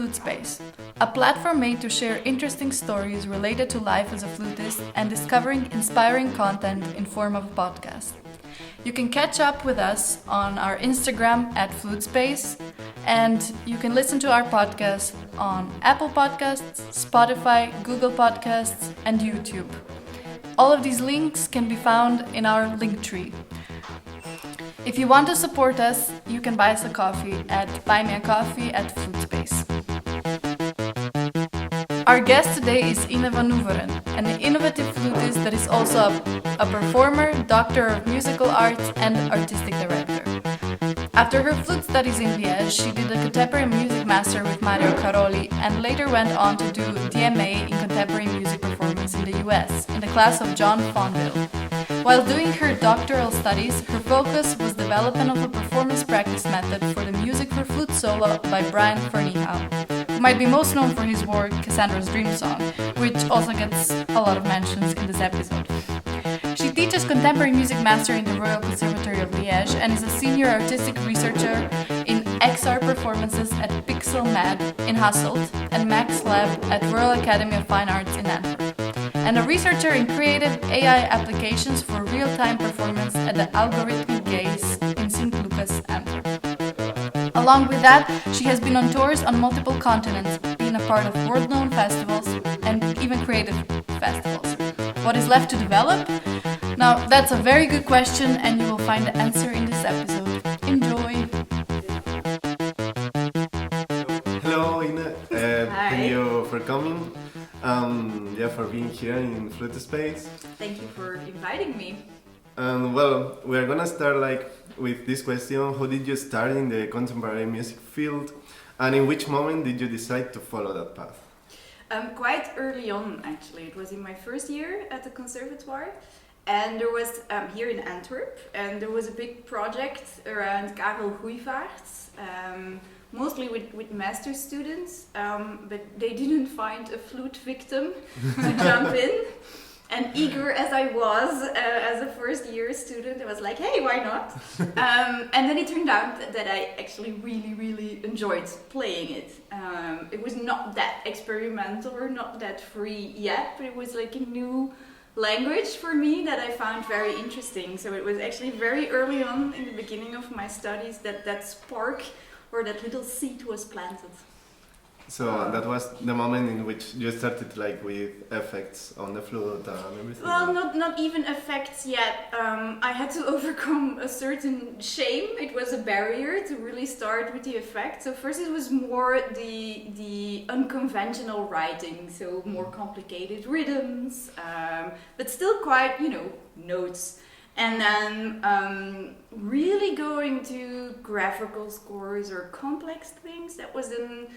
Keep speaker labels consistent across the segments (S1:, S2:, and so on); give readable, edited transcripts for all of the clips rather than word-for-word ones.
S1: Flutespace, a platform made to share interesting stories related to life as a flutist and discovering inspiring content in form of a podcast. You can catch up with us on our Instagram at Flutespace, and you can listen to our podcast on Apple Podcasts, Spotify, Google Podcasts, and YouTube. All of these links can be found in our link tree. If you want to support us, you can buy us a coffee at Buy Me a Coffee at Flutespace. Our guest today is Ine Vanoeveren, an innovative flutist that is also a performer, doctor of musical arts, and artistic director. After her flute studies in Liège, she did a contemporary music master with Mario Caroli and later went on to do DMA in contemporary music performance in the US in the class of John Fonville. While doing her doctoral studies, her focus was development of a performance practice method for the music for flute solo by Brian Ferneyhough, who might be most known for his work Cassandra's Dream Song, which also gets a lot of mentions in this episode. She teaches contemporary music master in the Royal Conservatory of Liège and is a senior artistic researcher in XR performances at Pixel Mad in Hasselt and Max Lab at Royal Academy of Fine Arts in Antwerp, and a researcher in creative AI applications for real-time performance at the Algorithmic Gaze in St. Lucas, Antwerp. Along with that, she has been on tours on multiple continents, being a part of world-known festivals and even creative festivals. What is left to develop? Now, that's a very good question, and you will find the answer in this episode. Enjoy!
S2: Hello, Ine. Thank you for coming. For being here in Flutespace.
S3: Thank you for inviting me.
S2: Well, we're gonna start with this question: how did you start in the contemporary music field, and in which moment did you decide to follow that path?
S3: Quite early on, actually. It was in my first year at the conservatoire, and there was here in Antwerp, and there was a big project around Karel Goeivaerts. Mostly with master students, but they didn't find a flute victim to jump in. And eager as I was as a first year student, I was like, hey, why not? And then it turned out that I actually really enjoyed playing it. It was not that experimental or not that free yet, but it was like a new language for me that I found very interesting. So it was actually very early on in the beginning of my studies that spark or that little seed was planted.
S2: So that was the moment in which you started with effects on the flute and everything?
S3: Well, not even effects yet. I had to overcome a certain shame. It was a barrier to really start with the effects. So first it was more the unconventional writing, so more complicated rhythms, but still quite, notes. And then really going to graphical scores or complex things, that was a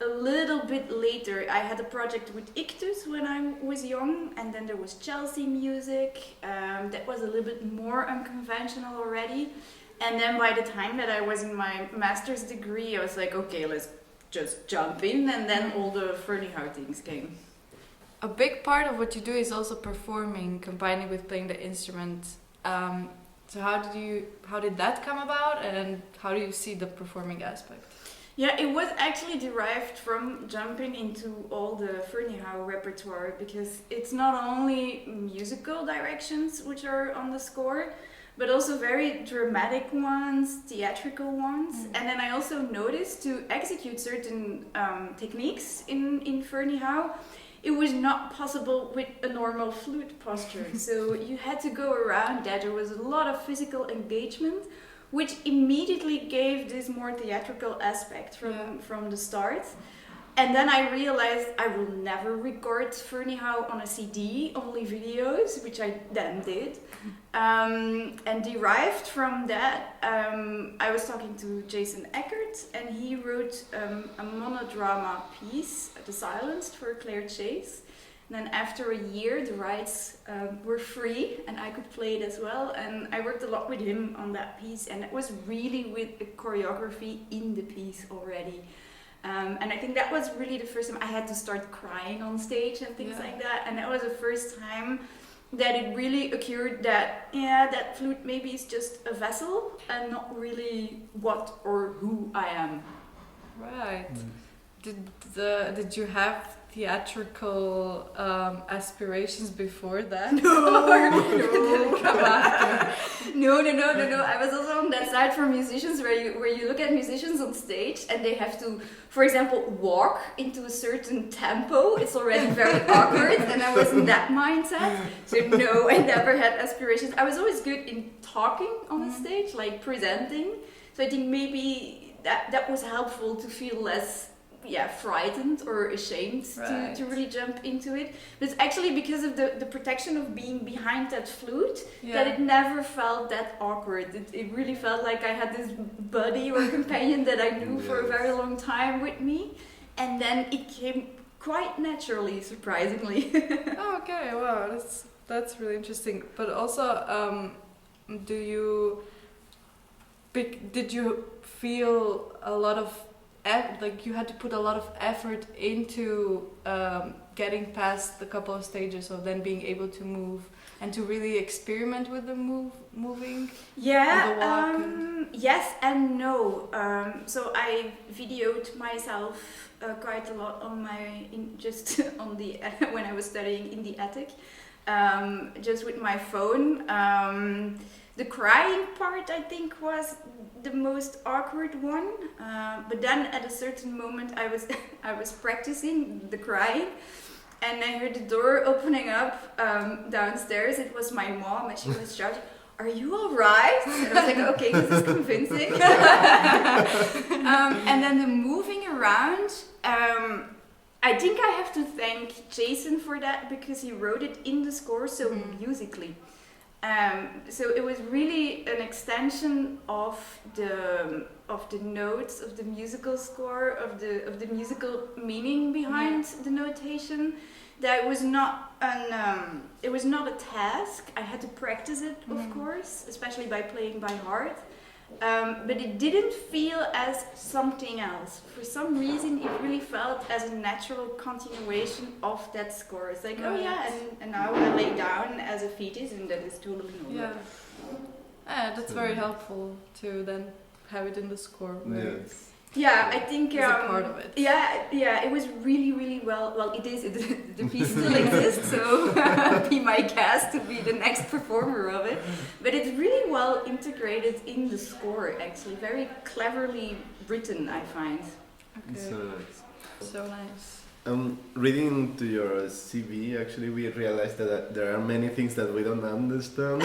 S3: little bit later. I had a project with Ictus when I was young, and then there was Chelsea music. That was a little bit more unconventional already. And then by the time that I was in my master's degree, I was like, okay, let's just jump in, and then all the Ferneyhough things came.
S1: A big part of what you do is also performing, combining with playing the instrument. So how did that come about, and how do you see the performing aspect?
S3: Yeah, it was actually derived from jumping into all the Ferneyhough repertoire, because it's not only musical directions which are on the score, but also very dramatic ones, theatrical ones. And then I also noticed to execute certain techniques in Ferneyhough, it was not possible with a normal flute posture. So you had to go around that. There was a lot of physical engagement, which immediately gave this more theatrical aspect from the start. And then I realized I will never record Ferneyhough on a CD, only videos, which I then did. And derived from that, I was talking to Jason Eckert, and he wrote a monodrama piece, The Silenced, for Claire Chase. And then after a year, the rights were free, and I could play it as well. And I worked a lot with him on that piece, and it was really with a choreography in the piece already. And I think that was really the first time I had to start crying on stage and things like that. And that was the first time that it really occurred that, that flute maybe is just a vessel and not really what or who I am.
S1: Right. Did you have theatrical aspirations before that?
S3: No.
S1: Did it come after?
S3: No. I was also on that side for musicians where you look at musicians on stage and they have to, for example, walk into a certain tempo. It's already very awkward, and I was in that mindset. So no, I never had aspirations. I was always good in talking on the stage, like presenting. So I think maybe that was helpful to feel less frightened or ashamed to really jump into it. But it's actually because of the protection of being behind that flute that it never felt that awkward. It really felt like I had this buddy or companion that I knew for a very long time with me, and then it came quite naturally, surprisingly.
S1: Oh, okay, wow, that's really interesting. But also, did you feel a lot of like you had to put a lot of effort into getting past the couple of stages of then being able to move and to really experiment with the moving?
S3: Yes and no. So I videoed myself quite a lot on when I was studying in the attic, just with my phone. The crying part, I think, was the most awkward one. But then at a certain moment, I was practicing the crying, and I heard the door opening up downstairs. It was my mom, and she was shouting, "Are you all right?" And I was like, "Okay, this is convincing." And then the moving around. I think I have to thank Jason for that, because he wrote it in the score so musically. So it was really an extension of the notes of the musical score, of the musical meaning behind the notation. That was not it was not a task. I had to practice it, of course, especially by playing by heart. But it didn't feel as something else. For some reason, it really felt as a natural continuation of that score. It's like, and now I lay down as a fetus, and that is totally normal.
S1: That's very helpful to then have it in the score.
S2: Yes.
S3: Yeah, I think
S1: it's a part of it.
S3: Yeah, it was really, really well. It is. The piece still exists, so be my guest to be the next performer of it. But it's really well integrated in the score. Actually, very cleverly written, I find.
S1: Okay. So nice.
S2: Reading to your CV, actually, we realized that there are many things that we don't understand.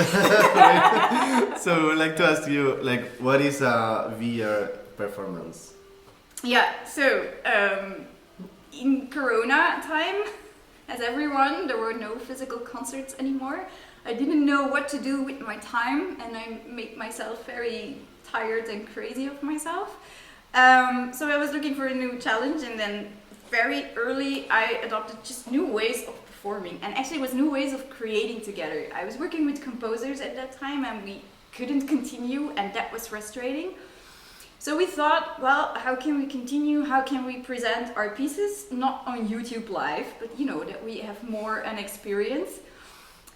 S2: So, I'd like to ask you, what is a VR performance?
S3: Yeah, so in Corona time, as everyone, there were no physical concerts anymore. I didn't know what to do with my time, and I made myself very tired and crazy of myself. So I was looking for a new challenge, and then very early I adopted just new ways of performing, and actually it was new ways of creating together. I was working with composers at that time, and we couldn't continue, and that was frustrating. So we thought, well, how can we continue? How can we present our pieces? Not on YouTube Live, but that we have more an experience.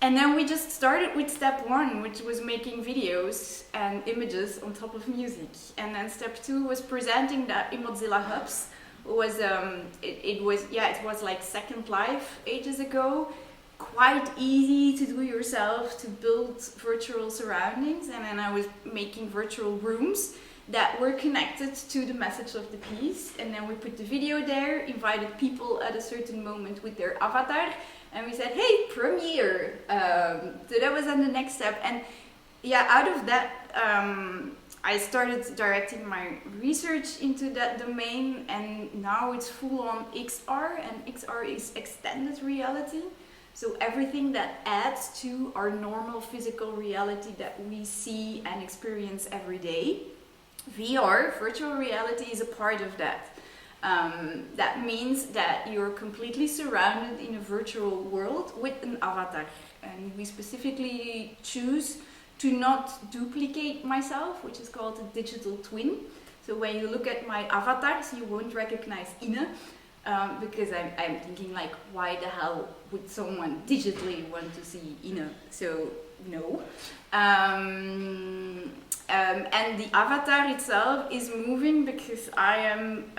S3: And then we just started with step 1, which was making videos and images on top of music. And then step 2 was presenting that in Mozilla Hubs. It was like Second Life ages ago. Quite easy to do yourself, to build virtual surroundings. And then I was making virtual rooms that were connected to the message of the piece, and then we put the video there, invited people at a certain moment with their avatar, and we said, "Hey, premiere!" So that was then the next step, and out of that, I started directing my research into that domain, and now it's full on XR, and XR is extended reality. So everything that adds to our normal physical reality that we see and experience every day. VR, virtual reality, is a part of that. That means that you're completely surrounded in a virtual world with an avatar. And we specifically choose to not duplicate myself, which is called a digital twin. So when you look at my avatars, you won't recognize Ine, because I'm thinking why the hell would someone digitally want to see Ine? So no. And the avatar itself is moving because I am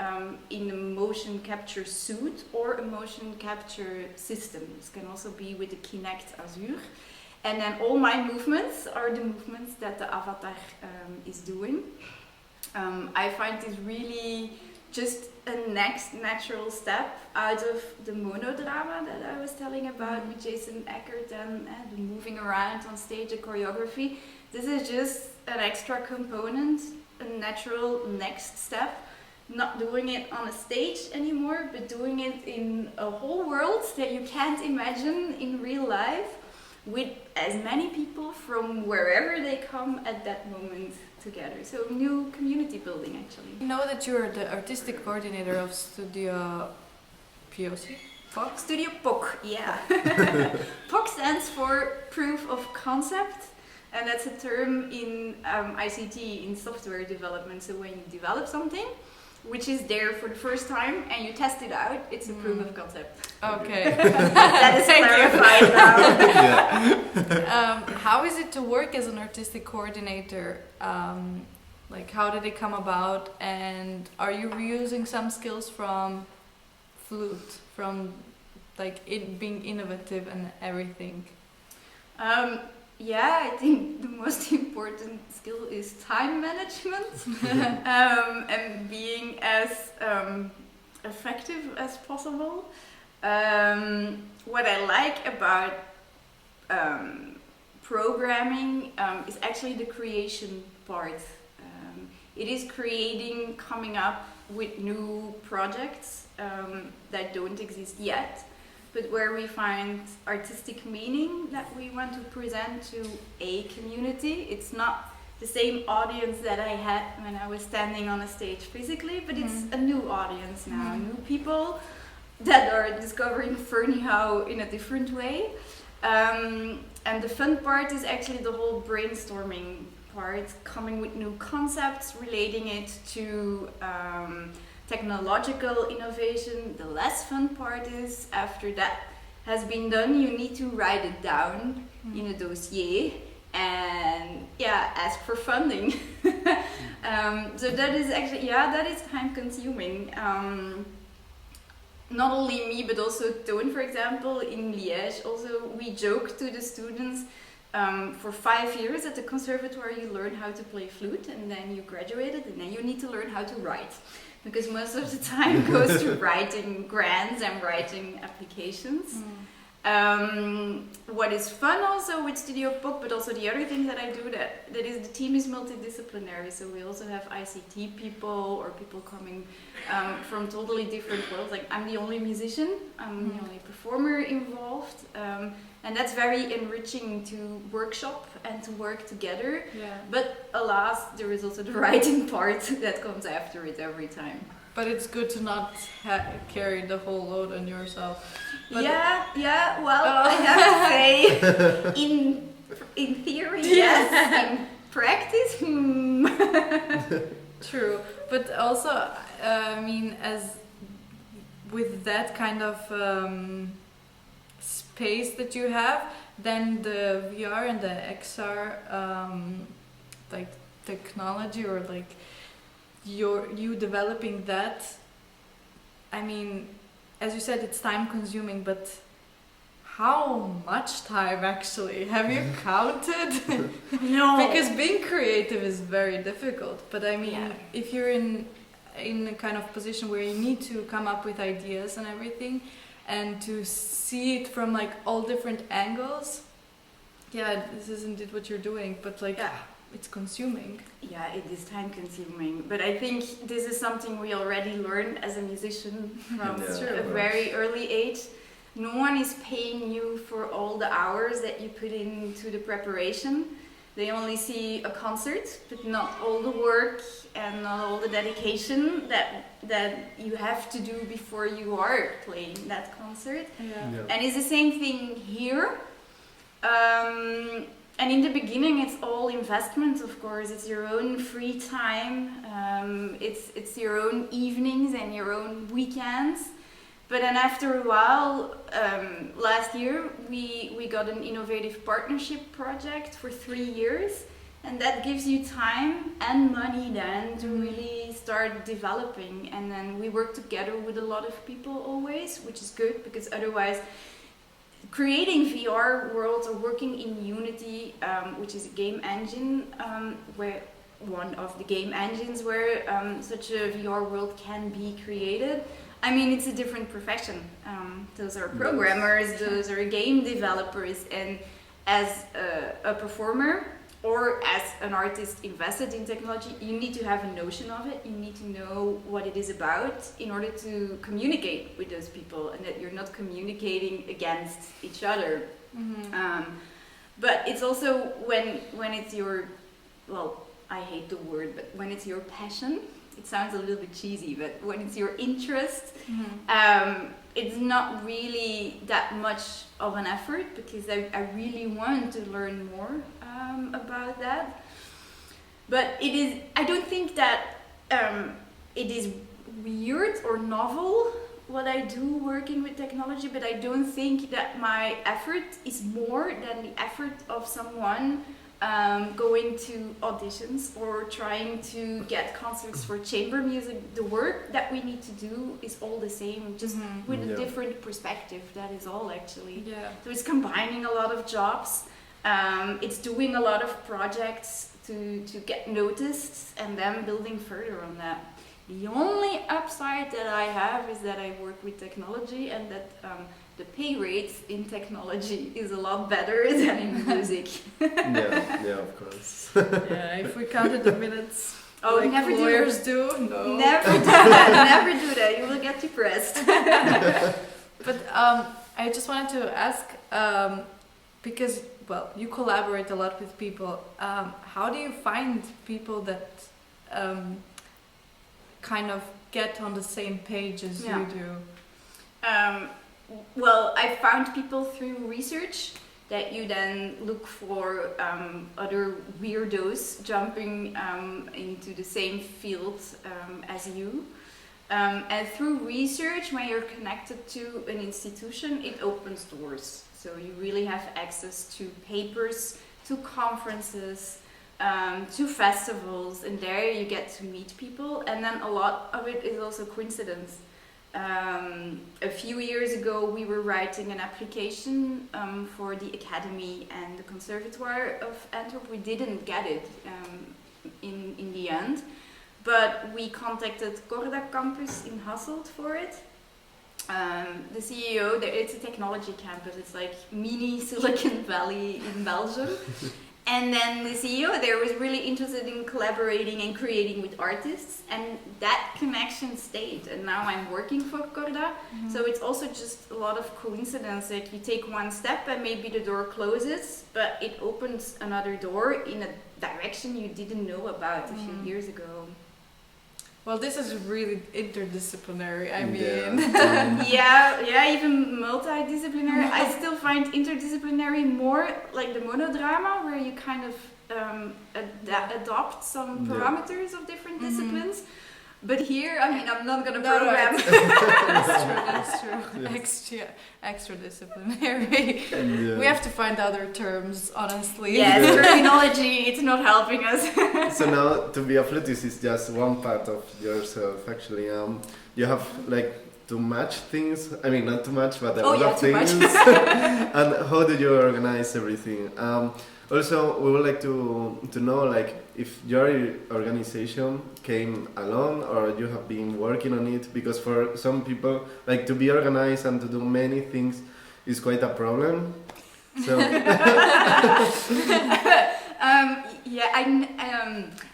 S3: in a motion capture suit or a motion capture system. This can also be with the Kinect Azure. And then all my movements are the movements that the avatar is doing. I find this really just a next natural step out of the monodrama that I was telling about with Jason Eckert and the moving around on stage, the choreography. This is just an extra component, a natural next step. Not doing it on a stage anymore, but doing it in a whole world that you can't imagine in real life, with as many people from wherever they come at that moment together. So new community building, actually.
S1: You know that you're the artistic coordinator of Studio POC? POC?
S3: Studio POC, yeah. POC stands for Proof of Concept, and that's a term in ICT, in software development. So when you develop something, which is there for the first time, and you test it out, it's a proof of concept.
S1: Okay.
S3: That is clarified now.
S1: How is it to work as an artistic coordinator? Like, how did it come about? And are you reusing some skills from Flute, from like being innovative and everything?
S3: Yeah, I think the most important skill is time management and being as effective as possible. What I like about programming is actually the creation part. It is creating, coming up with new projects that don't exist yet, but where we find artistic meaning that we want to present to a community. It's not the same audience that I had when I was standing on a stage physically, but it's a new audience now, new people that are discovering Ferneyhough in a different way. And the fun part is actually the whole brainstorming part, coming with new concepts, relating it to technological innovation. The less fun part is, after that has been done, you need to write it down in a dossier and ask for funding. So that is actually, that is time consuming. Not only me, but also Toon, for example, in Liège. Also, we joke to the students, for 5 years at the conservatory you learn how to play flute, and then you graduated, and then you need to learn how to write. Because most of the time goes to writing grants and writing applications. What is fun also with Studio POC, but also the other thing that I do, that is the team is multidisciplinary. So we also have ICT people or people coming from totally different worlds. Like, I'm the only musician, I'm the only performer involved. And that's very enriching to workshop and to work together. Yeah. But alas, there is also the writing part that comes after it every time.
S1: But it's good to not carry the whole load on yourself. But
S3: Well, I have to say, in theory, yes. In practice,
S1: True. But also, I mean, as with that kind of space that you have, then the VR and the XR like technology, or like you developing that, I mean, as you said, it's time consuming, but how much time actually? Have you counted?
S3: No.
S1: Because being creative is very difficult, but I mean, if you're in a kind of position where you need to come up with ideas and everything, and to see it from like all different angles, this isn't it what you're doing, but like it's consuming.
S3: Yeah, it is time consuming, but I think this is something we already learned as a musician from a very early age. No one is paying you for all the hours that you put into the preparation. They only see a concert, but not all the work and not all the dedication that you have to do before you are playing that concert. And it's the same thing here. And in the beginning, it's all investment, of course. It's your own free time. It's your own evenings and your own weekends. But then after a while, last year, we got an innovative partnership project for 3 years. and that gives you time and money then to really start developing. And then we work together with a lot of people always, which is good, because otherwise creating VR worlds or working in Unity, which is a game engine, where one of the game engines where such a VR world can be created. I mean, it's a different profession. Those are programmers, those are game developers, and as a performer or as an artist invested in technology, you need to have a notion of it. You need to know what it is about in order to communicate with those people, and that you're not communicating against each other. But it's also when it's your, well, I hate the word, but when it's your passion, it sounds a little bit cheesy, but when it's your interest, it's not really that much of an effort, because I really want to learn more about that. But it is, I don't think that it is weird or novel what I do working with technology, but I don't think that my effort is more than the effort of someone going to auditions or trying to get concerts for chamber music. The work that we need to do is all the same, just with a different perspective. That is all, actually. So it's combining a lot of jobs. It's doing a lot of projects to get noticed, and then building further on that. The only upside that I have is that I work with technology, and that the pay rates in technology is a lot better than in music.
S2: yeah, of course.
S1: Yeah, if we counted the minutes, like
S3: never
S1: lawyers do. No.
S3: Never do that. Never do that. You will get depressed.
S1: But I just wanted to ask, because, well, you collaborate a lot with people. How do you find people that kind of get on the same page as you do?
S3: Well, I found people through research, that you then look for other weirdos jumping into the same field as you. And through research, when you're connected to an institution, it opens doors. So you really have access to papers, to conferences, to festivals, and there you get to meet people. And then a lot of it is also coincidence. A few years ago, we were writing an application for the Academy and the Conservatoire of Antwerp. We didn't get it in the end, but we contacted Corda Campus in Hasselt for it. The CEO, it's a technology campus, it's like mini Silicon Valley in Belgium. And then the CEO there was really interested in collaborating and creating with artists, and that connection stayed. And now I'm working for Corda, so it's also just a lot of coincidence. Like, you take one step and maybe the door closes, but it opens another door in a direction you didn't know about a few years ago.
S1: Well, this is really interdisciplinary. I mean,
S3: yeah, even multidisciplinary. I still find interdisciplinary more like the monodrama, where you kind of adopt some parameters of different disciplines. But here, I mean, I'm not gonna program.
S1: That's true.
S2: Yes.
S1: Extra disciplinary. We have to find other terms, honestly.
S3: Yes, terminology, it's not helping us.
S2: So now, to be a flutist is just one part of yourself, actually. You have like to match things. I mean, not too much, but a lot of things. And how do you organize everything? Also, we would like to know, like, if your organization came alone or you have been working on it, because for some people, like, to be organized and to do many things is quite a problem. So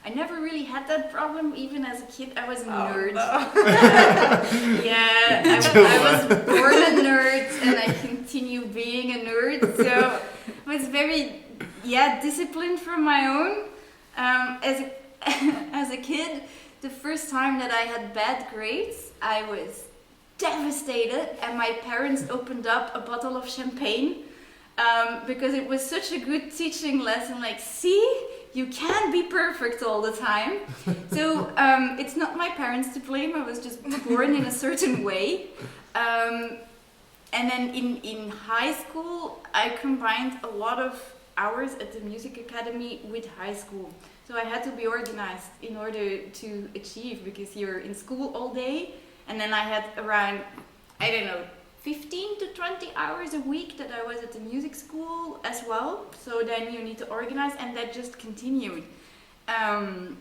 S3: I never really had that problem. Even as a kid, I was a nerd.
S1: No.
S3: I was born a nerd, and I continue being a nerd. So I was very disciplined from my own. As a kid, the first time that I had bad grades, I was devastated, and my parents opened up a bottle of champagne. Because it was such a good teaching lesson, like, see, you can't be perfect all the time. So it's not my parents to blame, I was just born in a certain way. And then in high school, I combined a lot of hours at the music academy with high school. So I had to be organized in order to achieve, because you're in school all day, and then I had around, I don't know, 15 to 20 hours a week that I was at the music school as well. So then you need to organize, and that just continued. And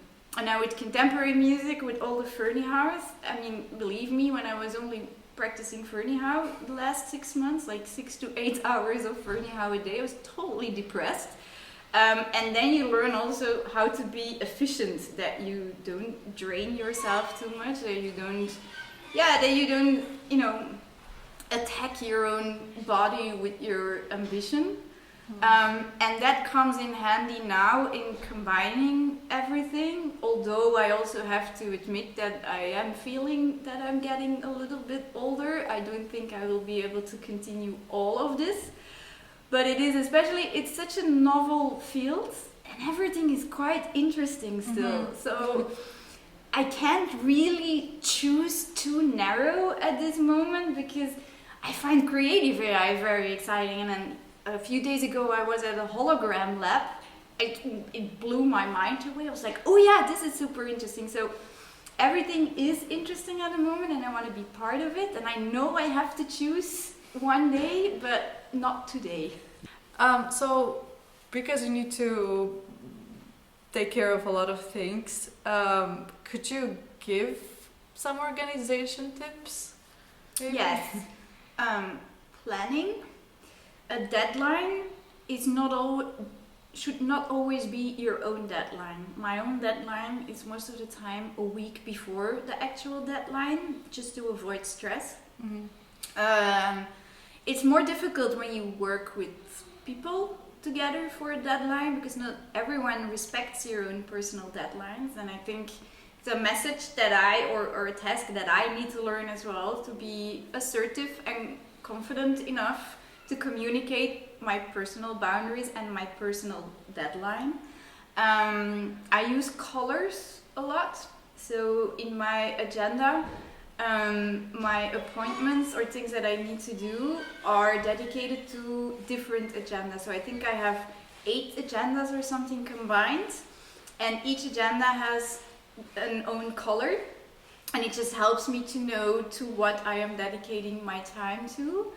S3: now with contemporary music, with all the Fernihouws, I mean, believe me, when I was only practicing Fernihou the last 6 months, like 6 to 8 hours of Fernihou a day, I was totally depressed. And then you learn also how to be efficient, that you don't drain yourself too much, that you don't, you know, attack your own body with your ambition. And that comes in handy now in combining everything, although I also have to admit that I am feeling that I'm getting a little bit older. I don't think I will be able to continue all of this, but it is it's such a novel field, and everything is quite interesting still. So I can't really choose too narrow at this moment, because I find creative AI very exciting. And then a few days ago I was at a hologram lab. It blew my mind away. I was like, oh yeah, this is super interesting. So everything is interesting at the moment, and I want to be part of it. And I know I have to choose one day, but not today.
S1: So because you need to take care of a lot of things, could you give some organization tips? Maybe?
S3: Yes. Planning. A deadline is should not always be your own deadline. My own deadline is most of the time a week before the actual deadline, just to avoid stress. It's more difficult when you work with people together for a deadline, because not everyone respects your own personal deadlines. And I think it's a message that or a task that I need to learn as well, to be assertive and confident enough to communicate my personal boundaries and my personal deadline. I use colors a lot. So in my agenda, my appointments or things that I need to do are dedicated to different agendas. So I think I have 8 agendas or something combined, and each agenda has an own color, and it just helps me to know to what I am dedicating my time to.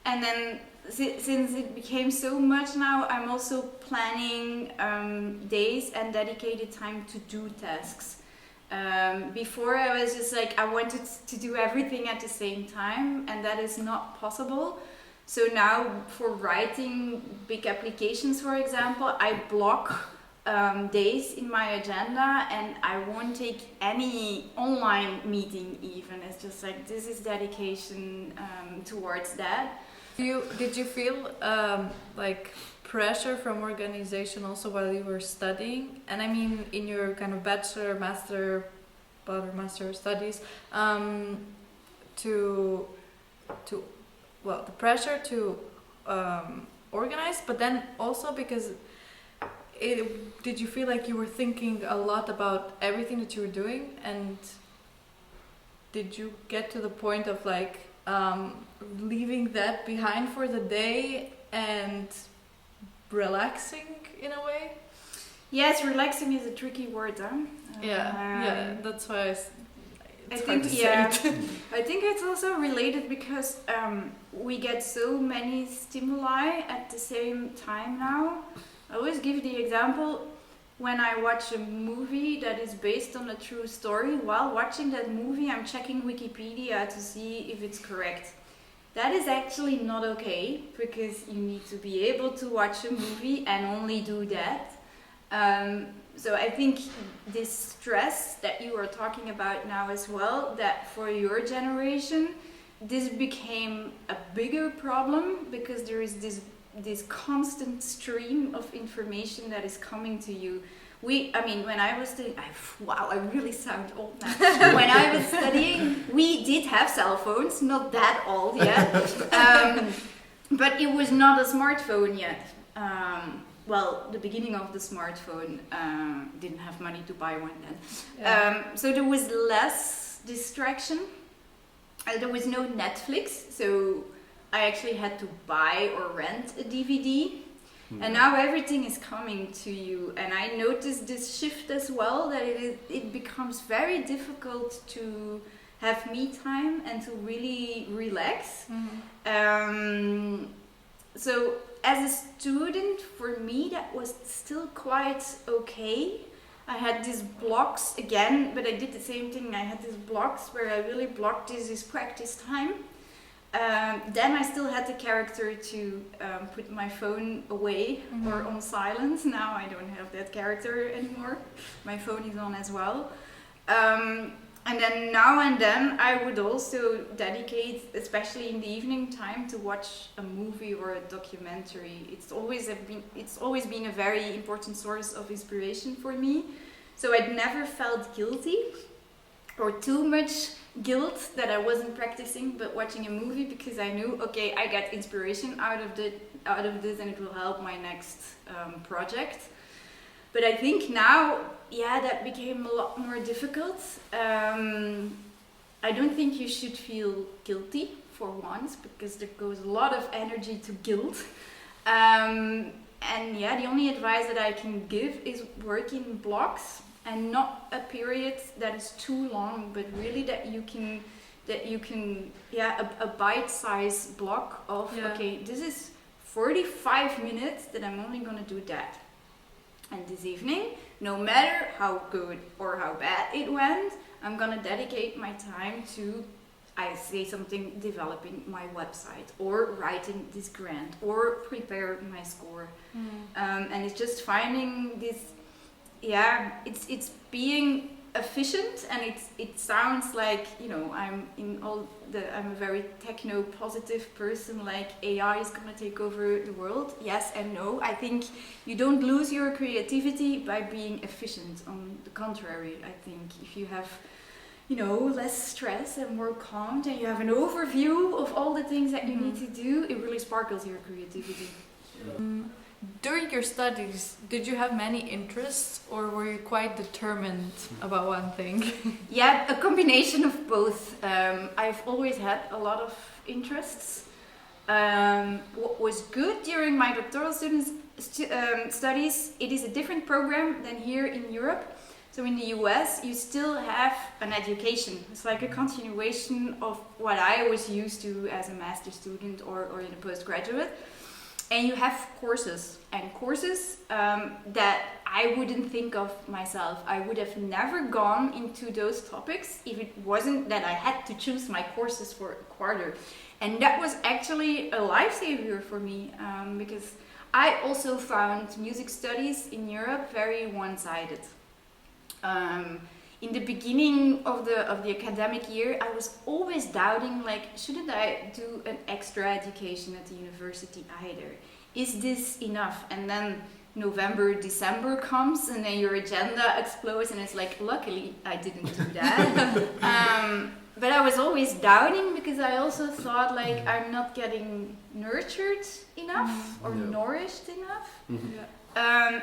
S3: And then since it became so much now, I'm also planning days and dedicated time to do tasks. Before I was just like, I wanted to do everything at the same time, and that is not possible. So now for writing big applications, for example, I block days in my agenda, and I won't take any online meeting even. It's just like, this is dedication towards that.
S1: Did you feel like pressure from organization also while you were studying? And I mean, in your kind of bachelor, master studies, the pressure to organize, but then also because did you feel like you were thinking a lot about everything that you were doing, and did you get to the point of like leaving that behind for the day and relaxing in a way?
S3: Yes, relaxing is a tricky word, huh?
S1: Yeah, that's why
S3: I think I think it's also related because we get so many stimuli at the same time now. I always give the example, when I watch a movie that is based on a true story, while watching that movie I'm checking Wikipedia to see if it's correct. That is actually not okay, because you need to be able to watch a movie and only do that. So I think this stress that you are talking about now as well, that for your generation, this became a bigger problem, because there is this constant stream of information that is coming to you. When I was studying, I really sound old now. When I was studying, we did have cell phones, not that old yet, but it was not a smartphone yet. The beginning of the smartphone, didn't have money to buy one then. Yeah. So there was less distraction. There was no Netflix, so I actually had to buy or rent a DVD. And now everything is coming to you, and I noticed this shift as well, that it becomes very difficult to have me time and to really relax. So as a student, for me that was still quite okay. I had these blocks again, but I did the same thing. I had these blocks where I really blocked this practice time. Then I still had the character to put my phone away or on silence. Now I don't have that character anymore. My phone is on as well. And then now and then I would also dedicate, especially in the evening time, to watch a movie or a documentary. It's always been a very important source of inspiration for me. So I'd never felt guilty or too much guilt that I wasn't practicing but watching a movie, because I knew, okay, I get inspiration out of this and it will help my next project. But I think now, that became a lot more difficult. I don't think you should feel guilty for once, because there goes a lot of energy to guilt. And the only advice that I can give is work in blocks, and not a period that is too long, but really that you can a bite-sized block of, okay, this is 45 minutes that I'm only going to do that. And this evening, no matter how good or how bad it went, I'm going to dedicate my time to, I say something, developing my website, or writing this grant, or prepare my score. And it's just finding this, it's being efficient, and it sounds like, I'm a very techno positive person, like AI is gonna take over the world. Yes and no. I think you don't lose your creativity by being efficient. On the contrary, I think if you have less stress and more calm, and you have an overview of all the things that you need to do, it really sparkles your creativity.
S1: During your studies, did you have many interests, or were you quite determined about one thing?
S3: A combination of both. I've always had a lot of interests. What was good during my doctoral studies, it is a different program than here in Europe. So in the US, you still have an education. It's like a continuation of what I was used to as a master's student or in a postgraduate. And you have courses that I wouldn't think of myself. I would have never gone into those topics if it wasn't that I had to choose my courses for a quarter. And that was actually a lifesaver for me, because I also found music studies in Europe very one-sided. In the beginning of the academic year, I was always doubting, like, shouldn't I do an extra education at the university either? Is this enough? And then November, December comes, and then your agenda explodes, and it's like, luckily I didn't do that. But I was always doubting, because I also thought, like, I'm not getting nurtured enough or nourished enough.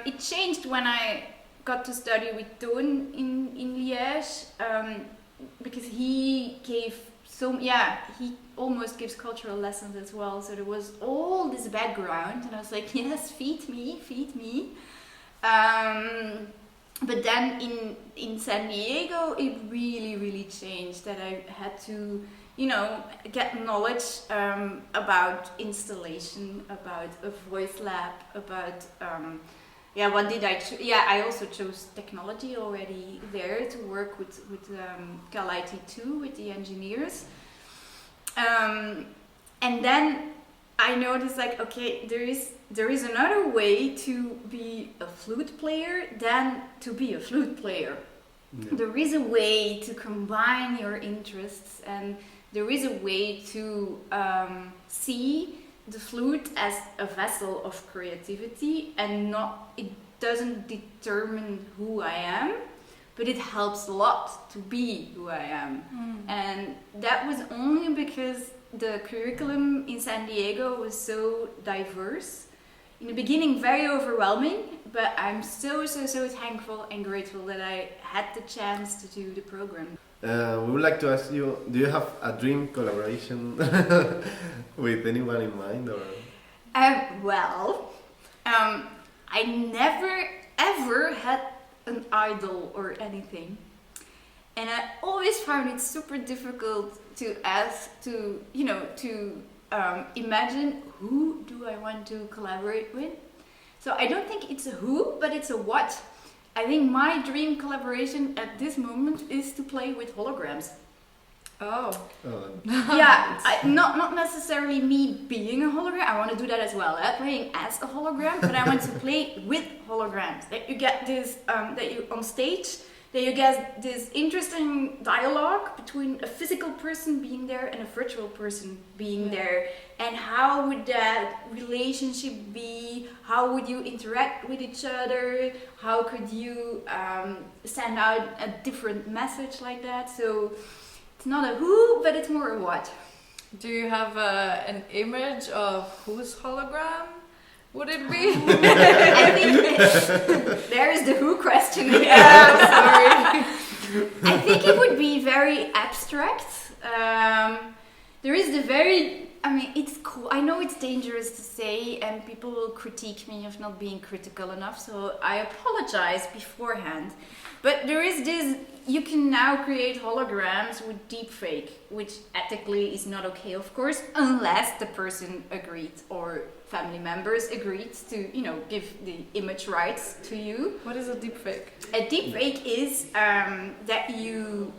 S3: It changed when I got to study with Toon in Liège, because he gave he almost gives cultural lessons as well. So there was all this background, and I was like, yes, feed me. But then in San Diego, it really changed, that I had to, get knowledge about installation, about a voice lab, about what did I choose? I also chose technology already there to work with Cal IT2 with the engineers. And then I noticed, like, okay, there is another way to be a flute player than to be a flute player. There is a way to combine your interests, and there is a way to see the flute as a vessel of creativity, and it doesn't determine who I am, but it helps a lot to be who I am. And that was only because the curriculum in San Diego was so diverse. In the beginning, very overwhelming, but I'm so thankful and grateful that I had the chance to do the program.
S2: We would like to ask you, do you have a dream collaboration with anyone in mind? Or?
S3: Well, I never ever had an idol or anything, and I always found it super difficult to imagine who do I want to collaborate with. So I don't think it's a who, but it's a what. I think my dream collaboration at this moment is to play with holograms.
S1: Oh.
S3: Yeah, not necessarily me being a hologram. I want to do that as well, playing as a hologram. But I want to play with holograms. That you get this, that you on stage, that you get this interesting dialogue between a physical person being there and a virtual person being there. And how would that relationship be? How would you interact with each other? How could you send out a different message like that? So it's not a who, but it's more a what.
S1: Do you have an image of whose hologram would it be?
S3: I think there is the who question again.
S1: Yeah, sorry.
S3: I think it would be very abstract. There is the very, I mean, it's cool. I know it's dangerous to say, and people will critique me of not being critical enough, so I apologize beforehand. But there is this, you can now create holograms with deepfake, which ethically is not okay, of course, unless the person agreed or family members agreed to, give the image rights to you.
S1: What is a deepfake?
S3: A deepfake is that you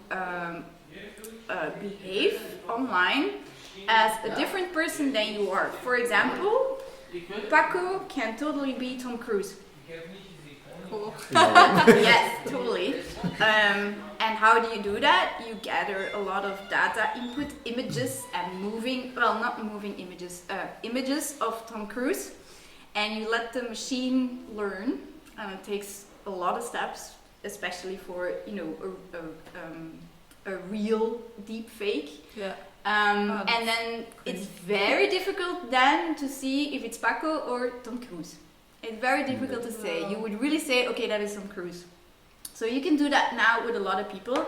S3: behave online as a different person than you are. For example, Paco can totally be Tom Cruise.
S1: Cool.
S3: Yes, totally. And how do you do that? You gather a lot of data input, images, and not moving images, images of Tom Cruise, and you let the machine learn. And it takes a lot of steps, especially for a real deep fake.
S1: Yeah.
S3: And then it's very difficult then to see if it's Paco or Tom Cruise. It's very difficult to say. You would really say, okay, that is Tom Cruise. So you can do that now with a lot of people,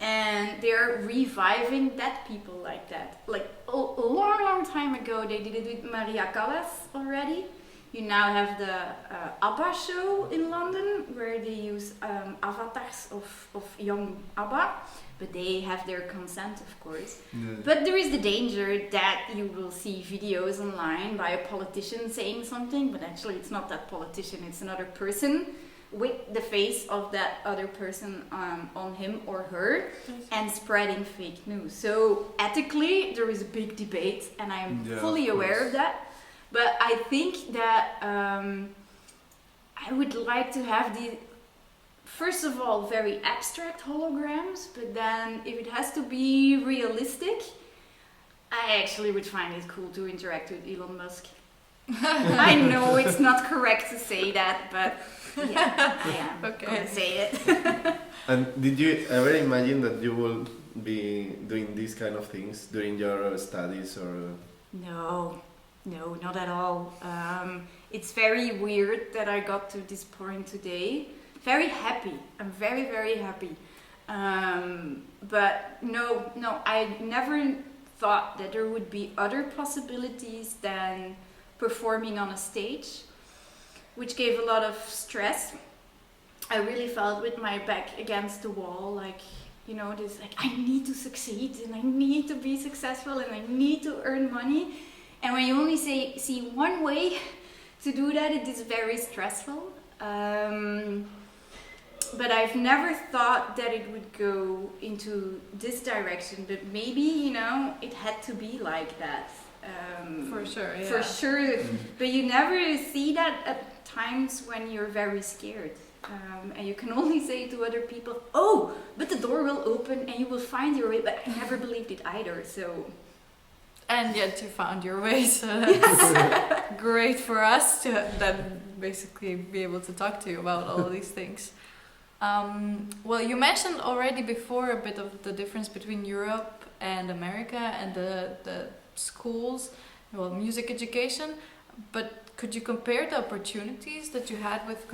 S3: and they're reviving dead people like that. Like a long time ago, they did it with Maria Callas already. You now have the ABBA show in London, where they use avatars of young ABBA, but they have their consent, of course. Yeah. But there is the danger that you will see videos online by a politician saying something, but actually it's not that politician, it's another person with the face of that other person on him or her, and spreading fake news. So ethically, there is a big debate, and I'm fully aware of that. But I think that I would like to have the, first of all, very abstract holograms, but then if it has to be realistic, I actually would find it cool to interact with Elon Musk. I know it's not correct to say that, but yeah, I am gonna say it.
S2: And did you ever imagine that you will be doing these kind of things during your studies or?
S3: No, not at all. It's very weird that I got to this point today. Very happy. I'm very, very happy. But no, I never thought that there would be other possibilities than performing on a stage, which gave a lot of stress. I really felt with my back against the wall, this, I need to succeed, and I need to be successful, and I need to earn money. And when you only see one way to do that, it is very stressful. But I've never thought that it would go into this direction, but maybe, it had to be like that.
S1: For sure, yeah.
S3: For sure. But you never see that at times when you're very scared. And you can only say to other people, oh, but the door will open and you will find your way. But I never believed it either, so...
S1: And yet you found your way, so that's great for us to then basically be able to talk to you about all of these things. Well, you mentioned already before a bit of the difference between Europe and America and the schools, music education, but could you compare the opportunities that you had with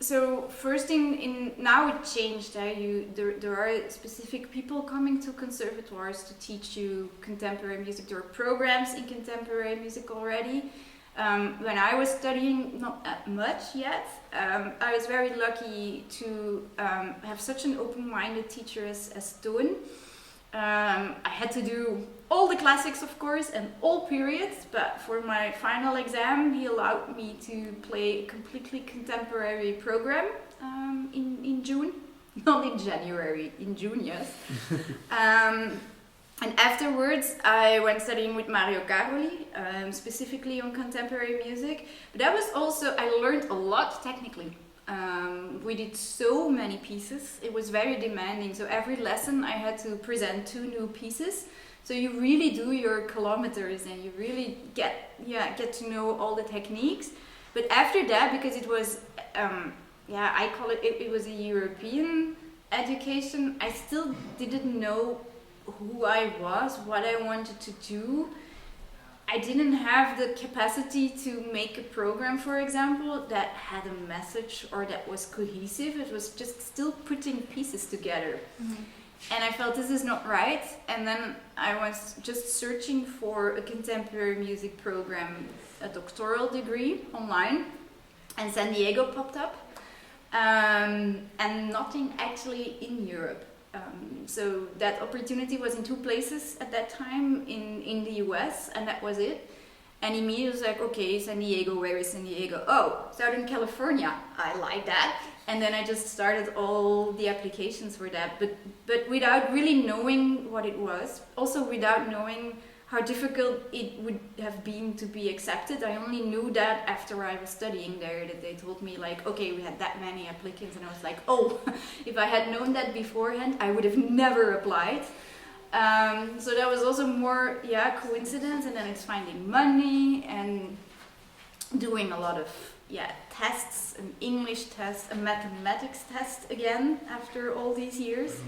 S3: So first in now it changed. There are specific people coming to conservatoires to teach you contemporary music. There are programs in contemporary music already. When I was studying, not that much yet. I was very lucky to have such an open-minded teacher as Toon. I had to do all the classics, of course, and all periods, but for my final exam, he allowed me to play a completely contemporary program in June. Not in January, in June, yes. And afterwards, I went studying with Mario Caroli, specifically on contemporary music. But that was also, I learned a lot technically. We did so many pieces. It was very demanding. So every lesson I had to present 2 new pieces. So you really do your kilometers and you really get to know all the techniques. But after that, because it was, I call it was a European education, I still didn't know who I was, what I wanted to do. I didn't have the capacity to make a program, for example, that had a message or that was cohesive. It was just still putting pieces together. Mm-hmm. And I felt this is not right. And then I was just searching for a contemporary music program, a doctoral degree online, and San Diego popped up. And nothing actually in Europe. So that opportunity was in 2 places at that time in the US, and that was it. And immediately was like, okay, San Diego, where is San Diego? Oh, Southern California, I like that. And then I just started all the applications for that, but without really knowing what it was, also without knowing how difficult it would have been to be accepted. I only knew that after I was studying there, that they told me like, okay, we had that many applicants, and I was like, oh, if I had known that beforehand, I would have never applied. So that was also more, coincidence, and then it's finding money and doing a lot of, tests, an English test, a mathematics test again after all these years.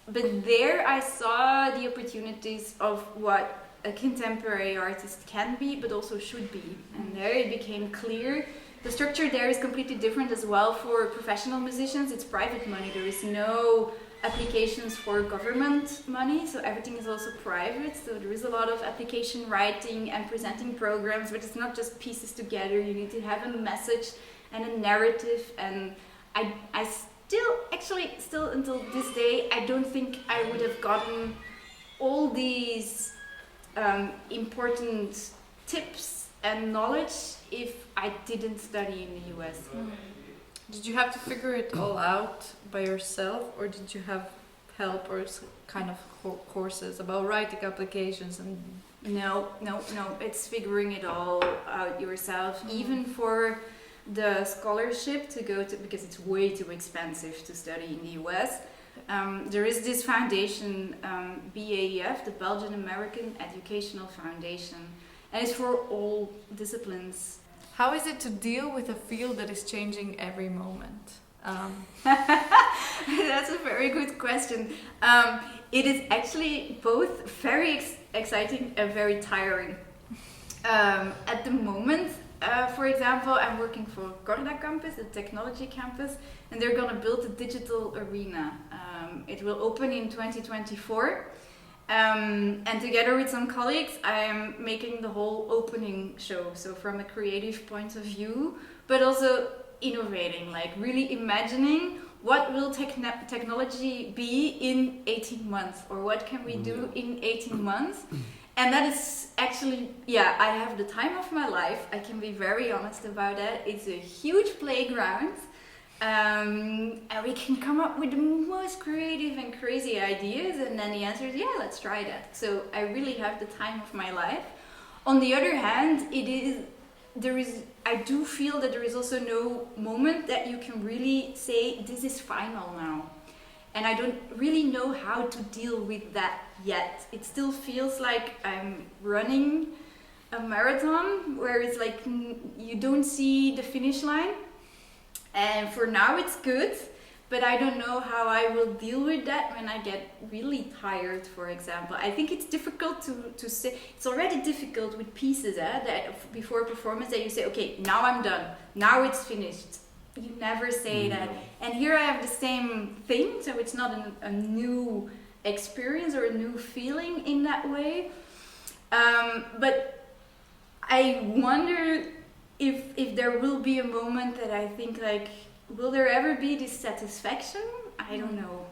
S3: But there I saw the opportunities of what a contemporary artist can be, but also should be. And there it became clear. The structure there is completely different as well for professional musicians. It's private money. There is no applications for government money, so everything is also private. So there is a lot of application writing and presenting programs, but it's not just pieces together. You need to have a message and a narrative. And I still until this day, I don't think I would have gotten all these important tips and knowledge if I didn't study in the US.
S1: Did you have to figure it all out by yourself, or did you have help or kind of courses about writing applications? And
S3: No, it's figuring it all out yourself. Even for the scholarship to go to, because it's way too expensive to study in the US. There is this foundation, BAEF, the Belgian American Educational Foundation, and it's for all disciplines.
S1: how is it to deal with a field that is changing every moment?
S3: That's a very good question. It is actually both very exciting and very tiring. At the moment, for example, I'm working for Corda Campus, the technology campus, and they're going to build a digital arena. It will open in 2024. And together with some colleagues, I am making the whole opening show. So from a creative point of view, but also innovating, like really imagining what will technology be in 18 months, or what can we do in 18 months. And that is actually, I have the time of my life. I can be very honest about that. It's a huge playground. And we can come up with the most creative and crazy ideas, and then the answer is, let's try that. So I really have the time of my life. On the other hand, I do feel that there is also no moment that you can really say, this is final now. And I don't really know how to deal with that yet. It still feels like I'm running a marathon where it's like you don't see the finish line. And for now it's good, but I don't know how I will deal with that when I get really tired, for example. I think it's difficult to say. It's already difficult with pieces that before performance that you say, okay, now I'm done, now it's finished. You never say that. And here I have the same thing, so it's not a new experience or a new feeling in that way. But I wonder if there will be a moment that I think like, will there ever be this satisfaction? I don't know.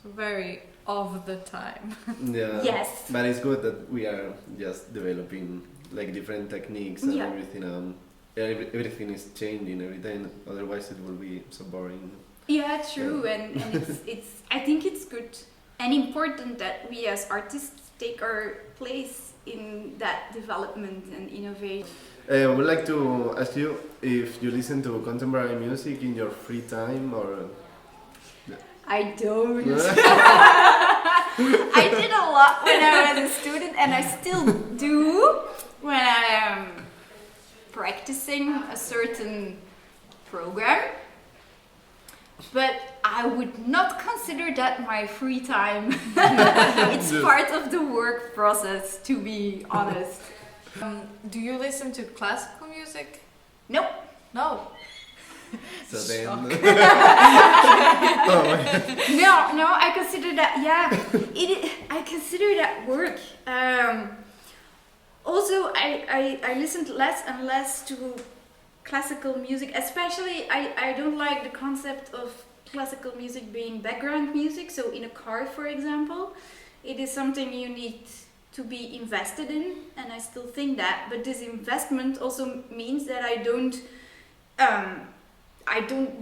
S1: So very of the time.
S2: Yeah.
S3: Yes.
S2: But it's good that we are just developing like different techniques and everything. Everything is changing every time. Otherwise, it will be so boring.
S3: Yeah, true. And it's. I think it's good and important that we as artists take our place in that development and innovation.
S2: I would like to ask you if you listen to contemporary music in your free time or...
S3: I don't. I did a lot when I was a student and I still do when I am practicing a certain program. But I would not consider that my free time. It's part of the work process, to be honest.
S1: Do you listen to classical music?
S3: Nope.
S1: No.
S2: So then...
S3: No, I consider that, I consider that work. Also, I listened less and less to classical music, especially I don't like the concept of classical music being background music. So in a car, for example, it is something you need to be invested in, and I still think that, but this investment also means that I don't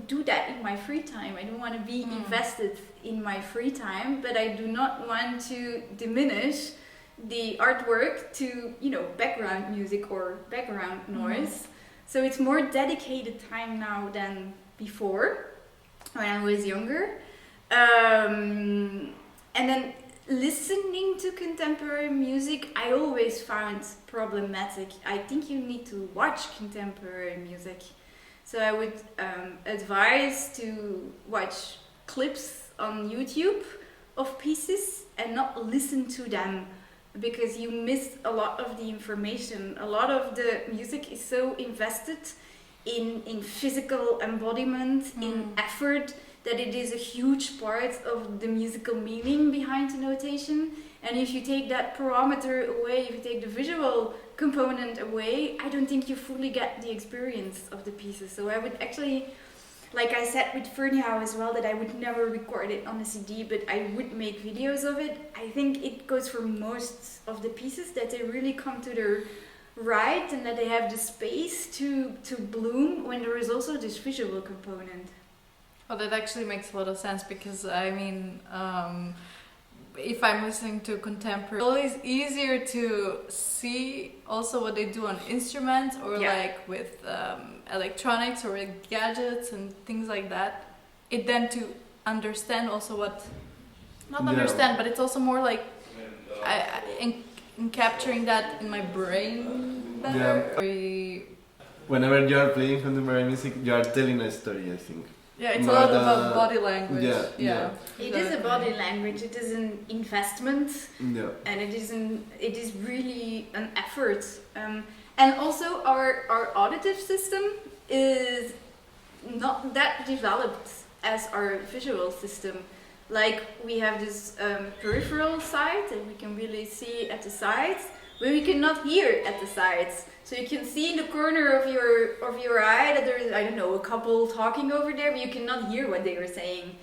S3: do that in my free time. I don't want to be invested in my free time, but I do not want to diminish the artwork to, background music or background noise. So it's more dedicated time now than before, when I was younger. And then listening to contemporary music, I always found problematic. I think you need to watch contemporary music. So I would advise to watch clips on YouTube of pieces and not listen to them, because you miss a lot of the information. A lot of the music is so invested in physical embodiment, in effort, that it is a huge part of the musical meaning behind the notation. And if you take that parameter away, if you take the visual component away, I don't think you fully get the experience of the pieces. So I would actually, like I said with Fernihau as well, that I would never record it on a CD, but I would make videos of it. I think it goes for most of the pieces, that they really come to their right and that they have the space to bloom when there is also this visual component.
S1: Well, that actually makes a lot of sense, because if I'm listening to contemporary, it's always easier to see also what they do on instruments or like with electronics or with gadgets and things like that. It then to understand also what, not understand, but it's also more like in capturing that in my brain better.
S2: Whenever you are playing contemporary music, you are telling a story, I think.
S1: Yeah, it's a lot about body language.
S2: Yeah.
S3: It is a body language. It is an investment, and it is really an effort. And also, our auditive system is not that developed as our visual system. Like, we have this peripheral side that we can really see at the sides, but we cannot hear at the sides. So you can see in the corner of your eye that there is, I don't know, a couple talking over there, but you cannot hear what they are saying.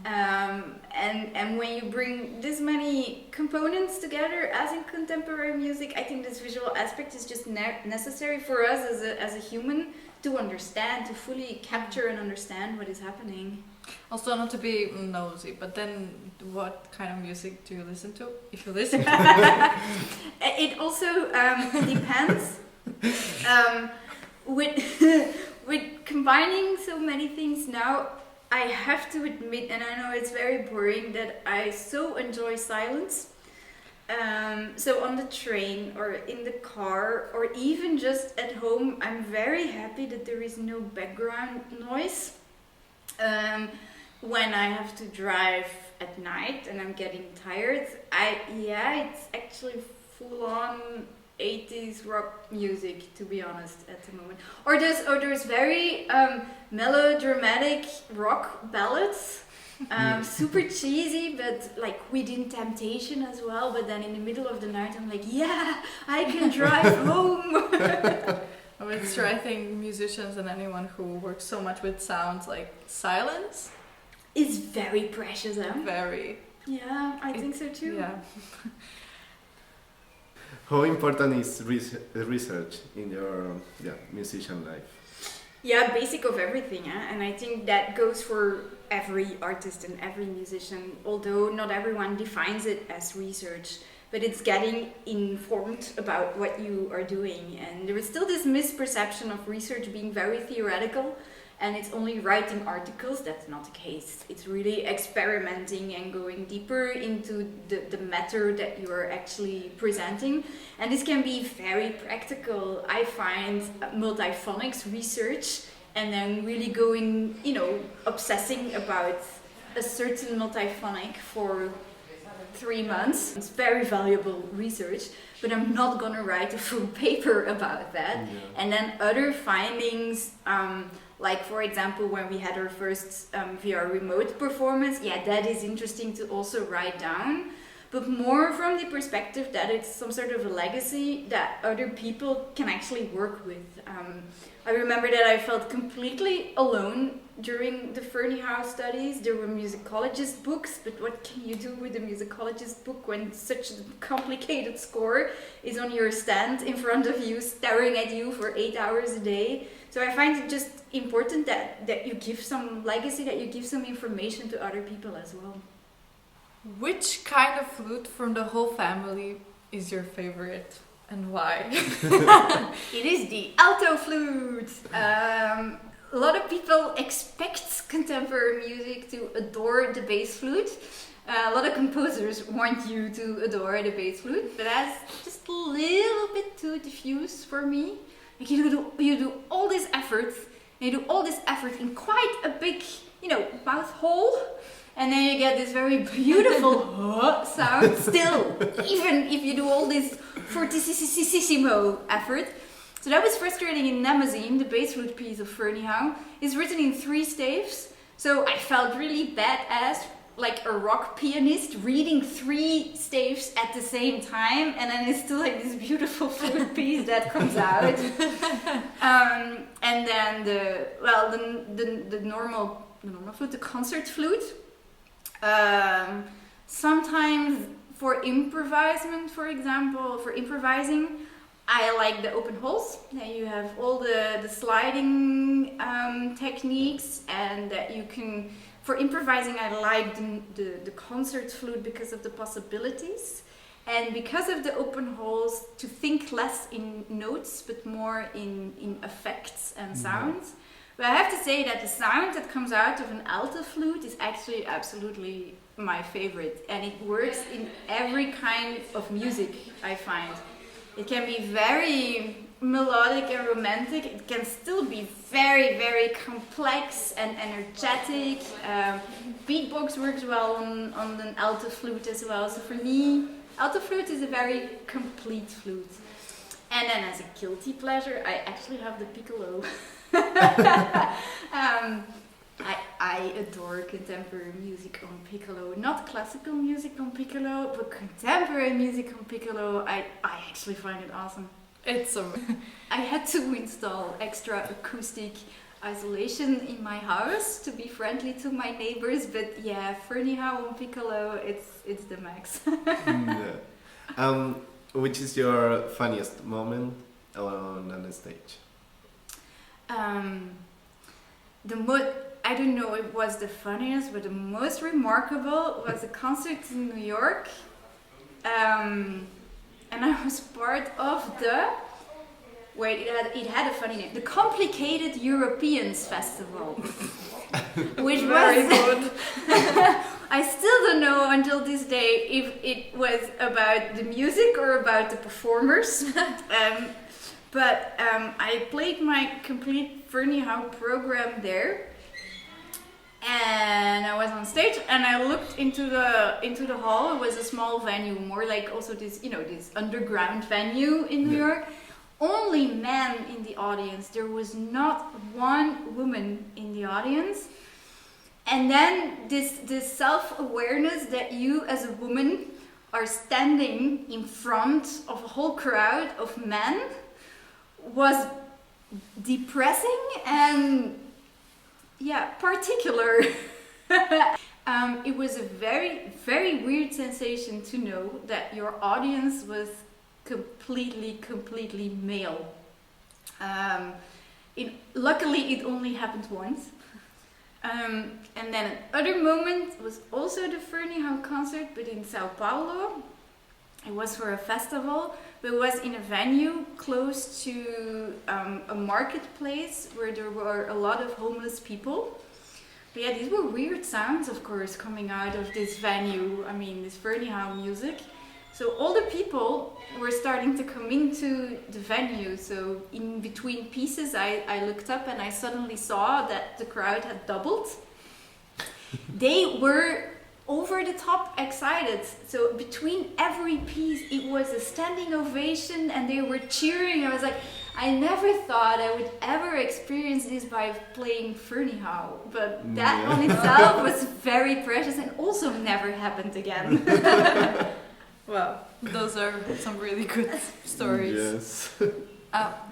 S3: And when you bring this many components together, as in contemporary music, I think this visual aspect is just necessary for us as a human to understand, to fully capture and understand what is happening.
S1: Also, not to be nosy, but then what kind of music do you listen to, if you listen?
S3: It also depends. With combining so many things now, I have to admit, and I know it's very boring, that I so enjoy silence. So on the train or in the car or even just at home, I'm very happy that there is no background noise. when I have to drive at night and I'm getting tired, it's actually full on 80s rock music, to be honest, at the moment. Or there's very melodramatic rock ballads, super cheesy, but like Within Temptation as well. But then in the middle of the night, I'm like, yeah, I can drive home.
S1: It's true. I think musicians and anyone who works so much with sounds, like silence,
S3: is very precious.
S1: Very.
S3: Yeah, I think so too.
S1: Yeah.
S2: How important is research in your musician life?
S3: Yeah, basic of everything, and I think that goes for every artist and every musician, although not everyone defines it as research, but it's getting informed about what you are doing. And there is still this misperception of research being very theoretical, and it's only writing articles. That's not the case. It's really experimenting and going deeper into the matter that you are actually presenting. And this can be very practical. I find multiphonics research and then really going, obsessing about a certain multiphonic for 3 months. It's very valuable research, but I'm not gonna write a full paper about that. Yeah. And then other findings, like for example, when we had our first VR remote performance, that is interesting to also write down, but more from the perspective that it's some sort of a legacy that other people can actually work with. I remember that I felt completely alone during the Fernie House studies. There were musicologist books, but what can you do with a musicologist book when such a complicated score is on your stand in front of you, staring at you for 8 hours a day? So I find it just important that you give some legacy, that you give some information to other people as well.
S1: Which kind of flute from the whole family is your favorite and why?
S3: It is the alto flute. A lot of people expect contemporary music to adore the bass flute. A lot of composers want you to adore the bass flute, but that's just a little bit too diffuse for me. Like you do all this effort, and you do all this effort in quite a big, mouth hole, and then you get this very beautiful sound still, even if you do all this fortissimo effort. So that was frustrating in Nemesis, the bass flute piece of Fernie House. It's written in 3 staves, so I felt really badass, like a rock pianist reading 3 staves at the same time, and then it's still like this beautiful flute piece that comes out. And then the normal flute, the concert flute. Sometimes for improvising, I like the open holes. That you have all the sliding techniques, and that you can. For improvising, I like the concert flute because of the possibilities, and because of the open holes, to think less in notes but more in effects and sounds. But I have to say that the sound that comes out of an alto flute is actually absolutely my favorite, and it works in every kind of music, I find. It can be very melodic and romantic. It can still be very, very complex and energetic. Beatbox works well on an alto flute as well. So for me, alto flute is a very complete flute. And then as a guilty pleasure, I actually have the piccolo. I adore contemporary music on piccolo. Not classical music on piccolo, but contemporary music on piccolo. I actually find it awesome.
S1: It's
S3: I had to install extra acoustic isolation in my house to be friendly to my neighbors, but Fernie House on piccolo, it's the max.
S2: Which is your funniest moment on the stage?
S3: I don't know if it was the funniest, but the most remarkable was a concert in New York. And I was part of it had a funny name, the Complicated Europeans Festival, which was very good. I still don't know until this day if it was about the music or about the performers. But I played my complete Fernie House program there, And I was on stage, and I looked into the hall. It was a small venue, more like also this, this underground venue in New York. Only men in the audience. There was not one woman in the audience. And then this self-awareness that you as a woman are standing in front of a whole crowd of men was depressing and particular. It was a very, very weird sensation to know that your audience was completely male. Luckily, it only happened once. And then another moment was also the Ferneyhough concert, but in Sao Paulo. It was for a festival, but it was in a venue close to a marketplace where there were a lot of homeless people. But yeah, these were weird sounds, of course, coming out of this venue. I mean, this Ferneyhough music. So all the people were starting to come into the venue. So in between pieces, I looked up and I suddenly saw that the crowd had doubled. They were over the top excited. So between every piece, it was a standing ovation and they were cheering. I was like, I never thought I would ever experience this by playing Ferneyhough. But that on itself was very precious and also never happened again.
S1: Well, those are some really good stories.
S2: Yes.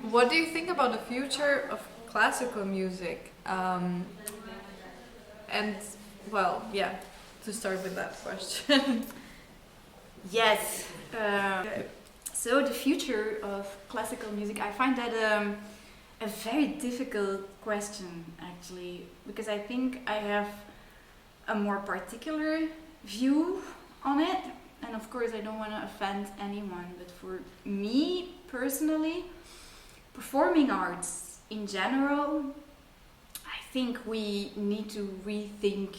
S1: What do you think about the future of classical music? To start with that question.
S3: Yes. So the future of classical music, I find that a very difficult question, actually, because I think I have a more particular view on it. And of course, I don't want to offend anyone, but for me personally, performing arts in general, I think we need to rethink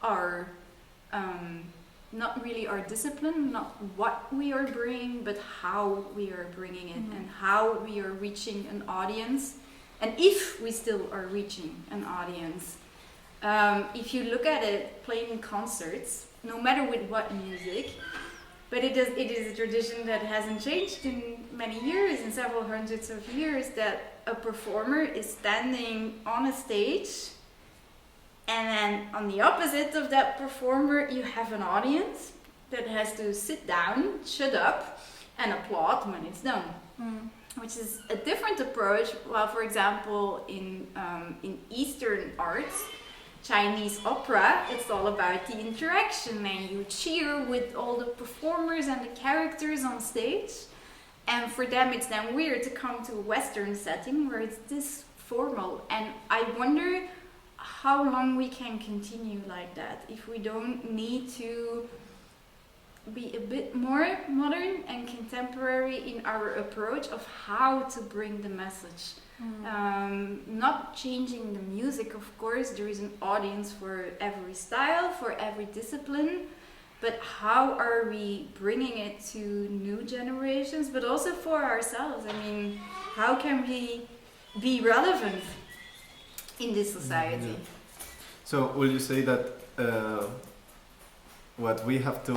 S3: our, not really our discipline, not what we are bringing, but how we are bringing it and how we are reaching an audience, and if we still are reaching an audience. If you look at it, playing concerts, no matter with what music, but it is a tradition that hasn't changed in many years, in several hundreds of years, that a performer is standing on a stage, and then on the opposite of that performer, you have an audience that has to sit down, shut up, and applaud when it's done. Which is a different approach. While, for example, in Eastern arts, Chinese opera, it's all about the interaction, and you cheer with all the performers and the characters on stage. And for them, it's then weird to come to a Western setting where it's this formal. And I wonder how long we can continue like that, if we don't need to be a bit more modern and contemporary in our approach of how to bring the message. Not changing the music, of course, there is an audience for every style, for every discipline, but how are we bringing it to new generations, but also for ourselves? I mean, how can we be relevant in this society?
S2: So will you say that what we have to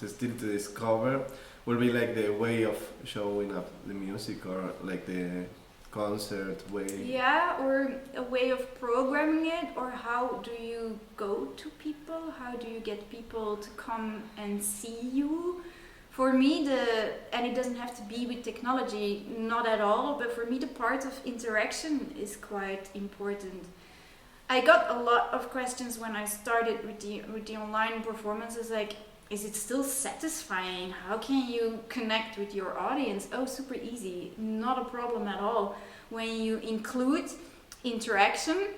S2: still to discover will be like the way of showing up the music, or like the concert way?
S3: Yeah, or a way of programming it, or how do you go to people? How do you get people to come and see you? For me, and it doesn't have to be with technology, not at all, but for me the part of interaction is quite important. I got a lot of questions when I started with the online performances, like, is it still satisfying? How can you connect with your audience? Oh, super easy, not a problem at all. When you include interaction,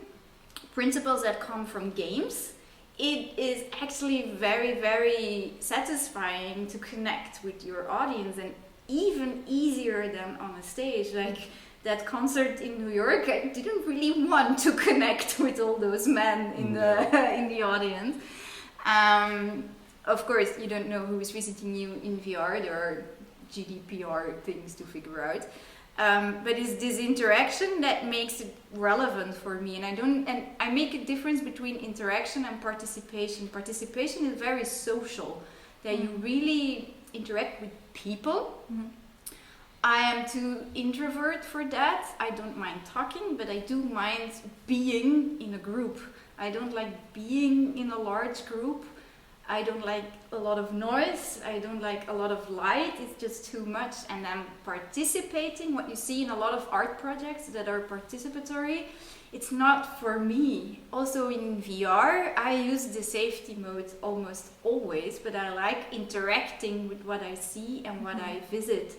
S3: principles that come from games, it is actually very, very satisfying to connect with your audience, and even easier than on a stage. Like that concert in New York, I didn't really want to connect with all those men in the audience. Of course, you don't know who is visiting you in VR. There are GDPR things to figure out. But it's this interaction that makes it relevant for me, and I make a difference between interaction and participation. Participation is very social, that you really interact with people. I am too introvert for that. I don't mind talking, but I do mind being in a group. I don't like being in a large group. I don't like a lot of noise. I don't like a lot of light. It's just too much. And I'm participating. What you see in a lot of art projects that are participatory, it's not for me. Also in VR, I use the safety mode almost always, but I like interacting with what I see and what I visit.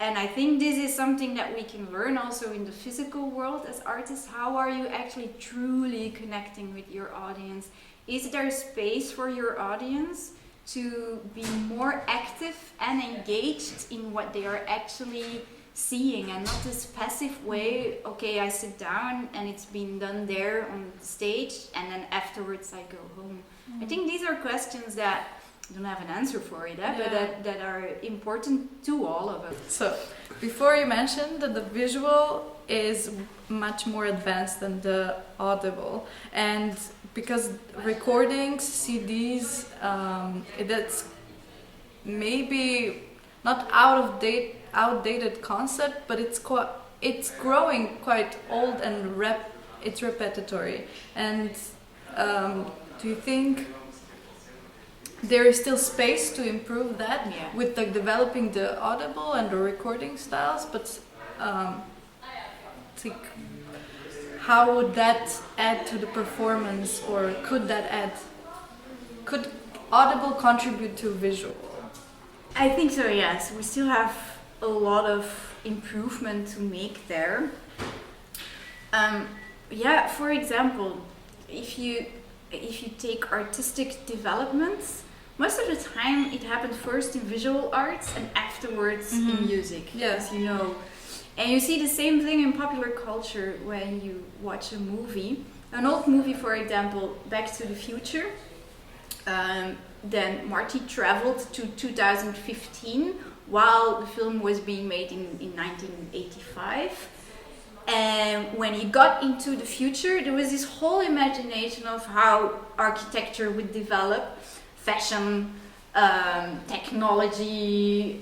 S3: And I think this is something that we can learn also in the physical world as artists. How are you actually truly connecting with your audience? Is there space for your audience to be more active and engaged in what they are actually seeing, and not this passive way, okay, I sit down and it's been done there on the stage and then afterwards I go home. I think these are questions that I don't have an answer for it, but that are important to all of us.
S1: So, before you mentioned that the visual is much more advanced than the audible, and because recordings, CDs, that's maybe not outdated concept, but it's growing quite old and it's repetitory. And do you think there is still space to improve that with like developing the audible and the recording styles? But think, how would that add to the performance, or could audible contribute to visual?
S3: I think so, yes. We still have a lot of improvement to make there. For example, if you take artistic developments, most of the time it happens first in visual arts and afterwards in music, as you know. And you see the same thing in popular culture when you watch a movie. An old movie, for example, Back to the Future. Then Marty traveled to 2015 while the film was being made in 1985. And when he got into the future, there was this whole imagination of how architecture would develop, fashion, technology,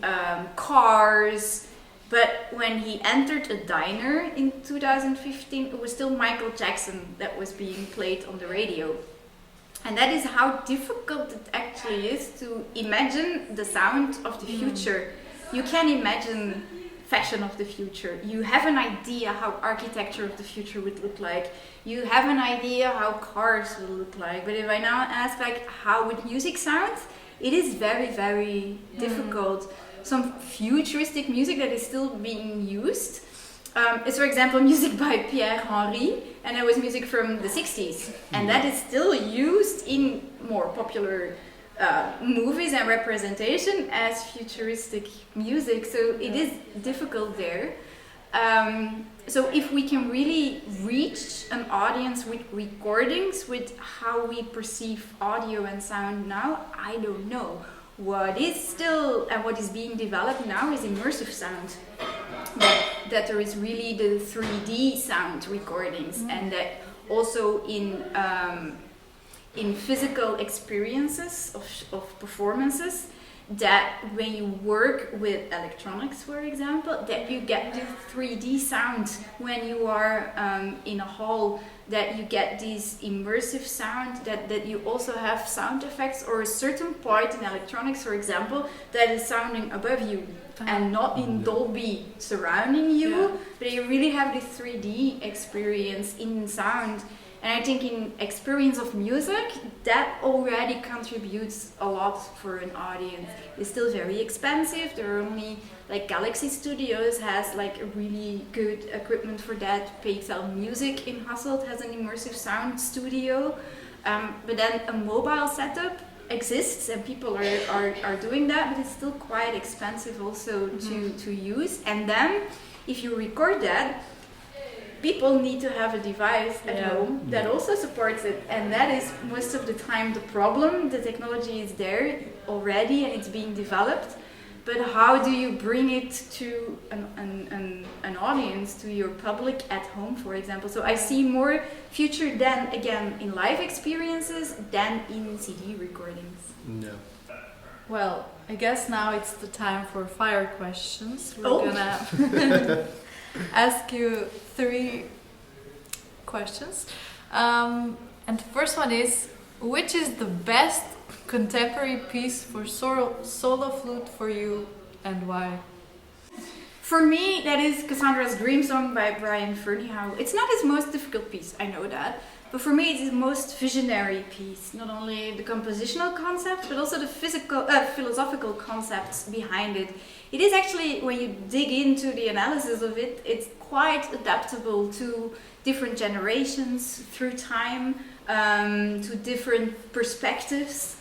S3: cars. But when he entered a diner in 2015, it was still Michael Jackson that was being played on the radio. And that is how difficult it actually is to imagine the sound of the future. You can imagine fashion of the future. You have an idea how architecture of the future would look like. You have an idea how cars will look like. But if I now ask, like, how would music sound? It is very, very difficult. Some futuristic music that is still being used is, for example, music by Pierre Henry, and that was music from the 60s. And that is still used in more popular movies and representation as futuristic music. So it is difficult there. So if we can really reach an audience with recordings, with how we perceive audio and sound now, I don't know. What is still and what is being developed now is immersive sound. That there is really the 3D sound recordings, and that also in physical experiences of performances, that when you work with electronics, for example, that you get the 3D sound when you are in a hall, that you get this immersive sound, that you also have sound effects, or a certain part in electronics, for example, that is sounding above you and not in Dolby surrounding you, but you really have this 3D experience in sound. And I think in experience of music, that already contributes a lot for an audience. It's still very expensive. There are only, like, Galaxy Studios has like a really good equipment for that. PXL Music in Hasselt has an immersive sound studio. But then a mobile setup exists and people are doing that, but it's still quite expensive also to use. And then if you record that, people need to have a device at home that also supports it, and that is most of the time the problem. The technology is there already and it's being developed, but how do you bring it to an audience, to your public at home, for example? So I see more future then again in live experiences than in CD recordings.
S2: Yeah.
S1: Well, I guess now it's the time for fire questions. We're
S3: Oh.
S1: gonna ask you 3 questions. And the first one is, which is the best contemporary piece for solo flute for you and why?
S3: For me, that is Cassandra's Dream Song by Brian Ferneyhough. It's not his most difficult piece, I know that. But for me, it's his most visionary piece. Not only the compositional concept, but also the philosophical concepts behind it. It is actually, when you dig into the analysis of it, it's quite adaptable to different generations through time, to different perspectives.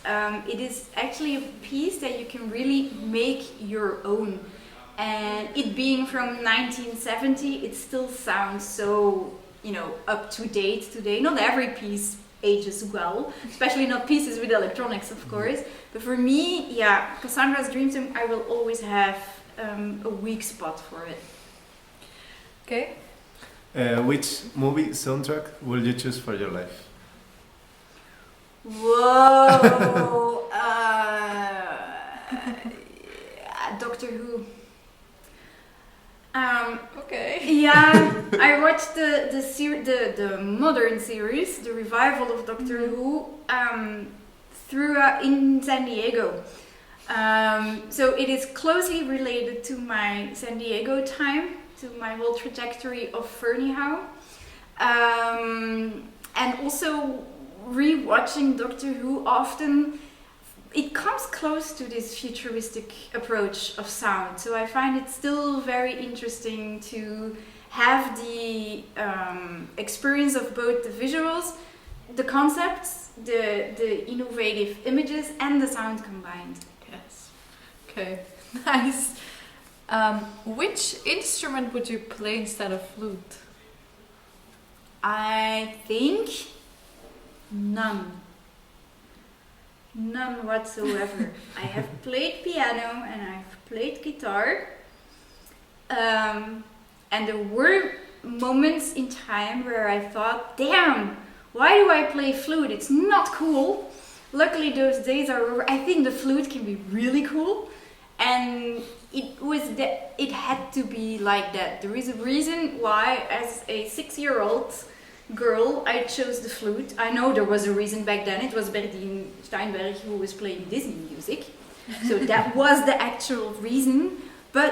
S3: It is actually a piece that you can really make your own. And it being from 1970, it still sounds so, up to date today. Not every piece ages well, especially not pieces with electronics, of course. But for me, Cassandra's Dream Song, I will always have a weak spot for it.
S1: Okay.
S2: Which movie soundtrack will you choose for your life?
S3: Whoa! Doctor Who.
S1: Okay.
S3: Yeah, I watched the modern series, the revival of Doctor Who, in San Diego. So it is closely related to my San Diego time, to my whole trajectory of Ferneyhough, and also rewatching Doctor Who often. It comes close to this futuristic approach of sound, so I find it still very interesting to have the experience of both the visuals, the concepts, the innovative images, and the sound combined.
S1: Yes. Okay. Nice. Which instrument would you play instead of flute?
S3: I think none. None whatsoever. I have played piano and I've played guitar. And there were moments in time where I thought, damn, why do I play flute? It's not cool. Luckily those days are over. I think the flute can be really cool. And it had to be like that. There is a reason why, as a 6-year-old girl, I chose the flute. I know there was a reason back then. It was Berdine Steinberg who was playing Disney music. So that was the actual reason. But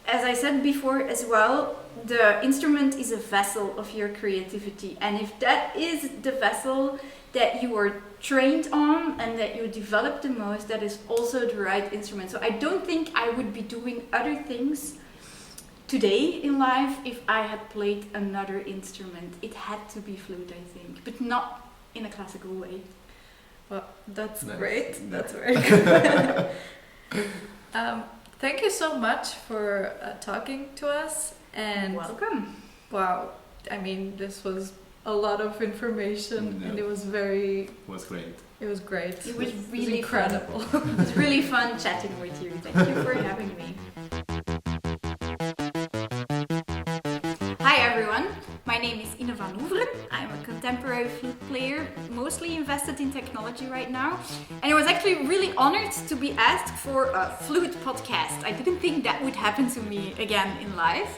S3: as I said before as well, the instrument is a vessel of your creativity. And if that is the vessel that you are trained on and that you develop the most, that is also the right instrument. So I don't think I would be doing other things today in life if I had played another instrument. It had to be flute, I think, but not in a classical way.
S1: Well, that's
S2: Nice.
S1: great. That's very good. Thank you so much for talking to us. And
S3: Welcome.
S1: wow, I mean, this was a lot of information,
S2: Yeah.
S1: and it was very.
S2: Was great.
S1: It was great.
S3: It was really
S1: incredible.
S3: It was really fun chatting with you. Thank you for having me. Hi everyone, my name is Ine Vanoeveren. I'm a contemporary flute player, mostly invested in technology right now. And I was actually really honored to be asked for a flute podcast. I didn't think that would happen to me again in life.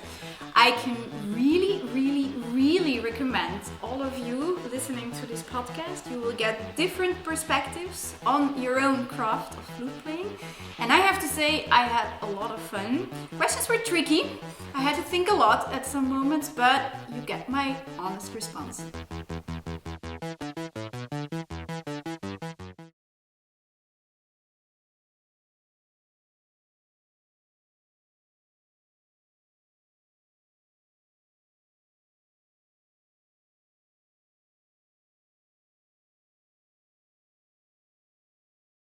S3: I can really, really, really recommend all of you listening to this podcast. You will get different perspectives on your own craft of flute playing. And I have to say, I had a lot of fun. Questions were tricky. I had to think a lot at some moments, but you get my honest response.